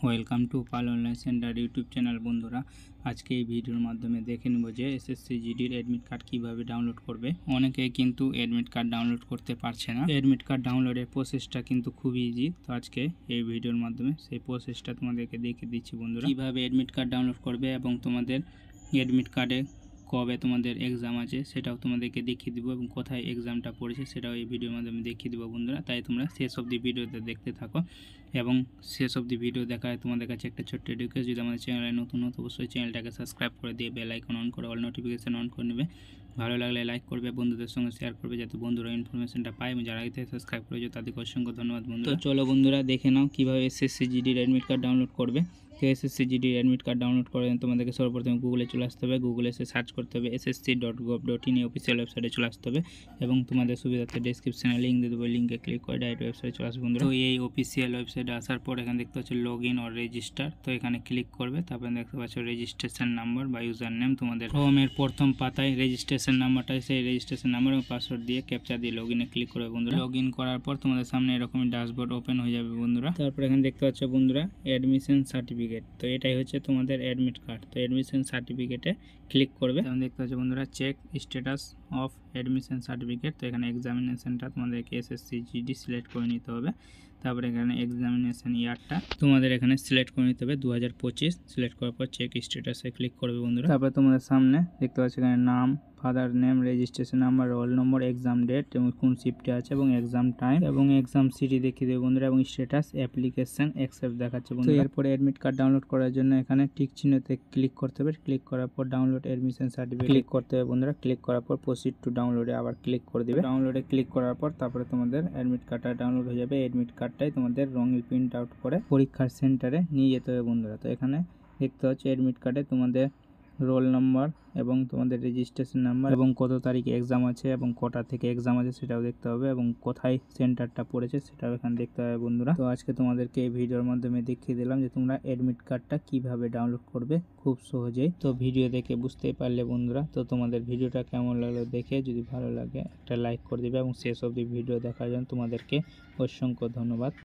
Welcome to Pal online centre YouTube channel. বন্ধুরা, আজকে এই ভিডিওর মাধ্যমে দেখে নেব যে এসএসসি জিডির অ্যাডমিট কার্ড কীভাবে ডাউনলোড করবে। অনেকেই কিন্তু অ্যাডমিট কার্ড ডাউনলোড করতে পারছে না। অ্যাডমিট কার্ড ডাউনলোডের প্রসেসটা কিন্তু খুবই ইজি। তো আজকে এই ভিডিওর মাধ্যমে সেই প্রসেসটা তোমাদেরকে দেখিয়ে দিচ্ছি বন্ধুরা, কীভাবে অ্যাডমিট কার্ড ডাউনলোড করবে এবং তোমাদের অ্যাডমিট কার্ডে কবে তোমাদের এক্সাম আছে সেটাও তোমাদেরকে দেখিয়ে দেবো এবং কোথায় এক্সামটা পড়েছে সেটাও এই ভিডিওর মাধ্যমে দেখিয়ে দেবো বন্ধুরা। তাই তোমরা শেষ অবধি ভিডিওতে দেখতে থাকো এবং শেষ অবধি ভিডিও দেখায় তোমাদের কাছে একটা ছোট্ট রিকোয়েস্ট, যদি আমাদের চ্যানেলে নতুন হতো অবশ্যই চ্যানেলটাকে সাবস্ক্রাইব করে দিয়ে বেল আইকন অন করে অল নোটিফিকেশন অন করে নেবে। ভালো লাগলে লাইক করবে, বন্ধুদের সঙ্গে শেয়ার করবে যাতে বন্ধুরা ইনফরমেশনটা পায় এবং যারা আগে থেকে সাবস্ক্রাইব করেছে তাদেরকে অসংখ্য ধন্যবাদ বন্ধু। তো চলো বন্ধুরা দেখে নাও কীভাবে এসএসসি জিডির অ্যাডমিট কার্ড ডাউনলোড করবে। তো এসএসসি জিডির অ্যাডমিট কার্ড ডাউনলোড করে তোমাদেরকে সর্বপ্রথমে গুগলে চলে আসতে হবে। গুগলে এসে সার্চ করতে হবে ssc.gov.in অফিসিয়াল ওয়েবসাইটে চলে আসতে হবে এবং তোমাদের সুবিধার্থে ডেসক্রিপশনে লিঙ্ক দিয়ে দেবো, লিঙ্কে ক্লিক করে ডাইরেক্ট ওয়েবসাইটে চলে আসবে বন্ধুরা। তো এই অফিসিয়াল ওয়েবসাইটে আসার পর এখানে দেখতে পাচ্ছ লগ ইন অর রেজিস্টার, তো এখানে ক্লিক করবে। তারপরে দেখতে পাচ্ছ রেজিস্ট্রেশন নাম্বার বা ইউজার নেম, তোমাদের ফর্মের প্রথম পাতায় রেজিস্ট্রেশন নাম্বারটা, সেই রেজিস্ট্রেশন নাম্বার এবং পাসওয়ার্ড দিয়ে ক্যাপচা দিয়ে লগ ইনে ক্লিক করবে বন্ধুরা। লগ ইন করার পর তোমাদের সামনে এরকম ড্যাশবোর্ড ওপেন হয়ে যাবে বন্ধুরা। তারপর এখানে দেখতে পাচ্ছ বন্ধুরা অ্যাডমিশন সার্টিফিকেট, তো এটাই হচ্ছে তোমাদের অ্যাডমিট কার্ড। তো অ্যাডমিশন সার্টিফিকেটে ক্লিক করবে। যেমন দেখতে পাচ্ছ বন্ধুরা check status of admission certificate, তো এখানে এক্সামিনেশনটা তোমাদেরকে এসএসসি জিডি সিলেক্ট করে নিতে হবে। তারপরে এখানে এক্সামিনেশন ইয়ারটা তোমাদের এখানে সিলেক্ট করে নিতে হবে 2025। সিলেক্ট করার পর চেক স্ট্যাটাসে ক্লিক করবে বন্ধুরা। তারপরে তোমাদের সামনে দেখতে পাচ্ছ এখানে নাম, father name, registration number, roll number, exam date এবং কোন শিফটে আছে এবং এক্সাম টাইম এবং এক্সাম সিটি দেখিয়ে দেবে বন্ধুরা এবং স্ট্যাটাস অ্যাপ্লিকেশন অ্যাকসেপ্ট দেখাচ্ছে বন্ধুরা। এরপরে অ্যাডমিট কার্ড ডাউনলোড করার জন্য এখানে টিক চিহ্নতে ক্লিক করতে হবে। ক্লিক করার পর ডাউনলোড অ্যাডমিশন সার্টিফিকেট ক্লিক করতে হবে বন্ধুরা। ক্লিক করার পর প্রসিড টু ডাউনলোডে আবার ক্লিক করে দিবে। ডাউনলোডে ক্লিক করার পর তারপরে তোমাদের অ্যাডমিট কার্ডটা ডাউনলোড হয়ে যাবে। অ্যাডমিট কার্ডটাই তোমাদের রঙিন প্রিন্ট আউট করে পরীক্ষার সেন্টারে নিয়ে যেতে হবে বন্ধুরা। তো এখানে দেখতে হচ্ছে অ্যাডমিট কার্ডে তোমাদের রোল নম্বর এবং তোমাদের রেজিস্ট্রেশন নাম্বার এবং কত তারিখে এক্সাম আছে এবং কটা থেকে এক্সাম আছে সেটাও দেখতে হবে এবং কোথায় সেন্টারটা পড়েছে সেটাও এখানে দেখতে হবে বন্ধুরা। তো আজকে তোমাদেরকে এই ভিডিওর মাধ্যমে দেখিয়ে দিলাম যে তোমরা অ্যাডমিট কার্ডটা কিভাবে ডাউনলোড করবে খুব সহজেই। তো ভিডিও দেখে বুঝতেই পারলে বন্ধুরা। তো তোমাদের ভিডিওটা কেমন লাগলো দেখে যদি ভালো লাগে একটা লাইক করে দিবে এবং শেষ অবধি ভিডিও দেখার জন্য তোমাদেরকে অসংখ্য ধন্যবাদ।